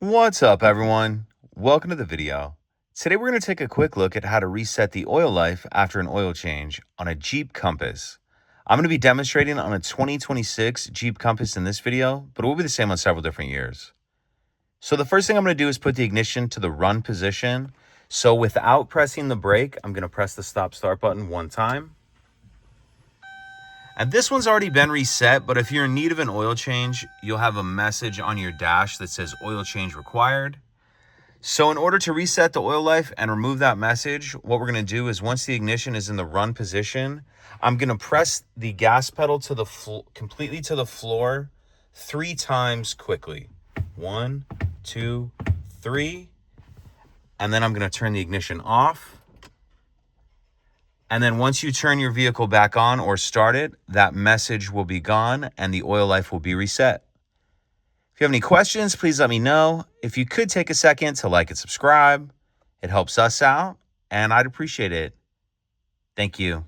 What's up, everyone? Welcome to the video. Today we're going to take a quick look at how to reset the oil life after an oil change on a Jeep Compass. I'm going to be demonstrating on a 2026 Jeep Compass in this video, but it will be the same on several different years. So the first thing I'm going to do is put the ignition to the run position. So without pressing the brake, I'm going to press the stop start button one time. And this one's already been reset, but if you're in need of an oil change, you'll have a message on your dash that says oil change required. So in order to reset the oil life and remove that message, what we're going to do is once the ignition is in the run position, I'm going to press the gas pedal to the completely to the floor 3 times quickly. 1, 2, 3. And then I'm going to turn the ignition off. And then once you turn your vehicle back on or start it, that message will be gone and the oil life will be reset. If you have any questions, please let me know. If you could take a second to like and subscribe, it helps us out and I'd appreciate it. Thank you.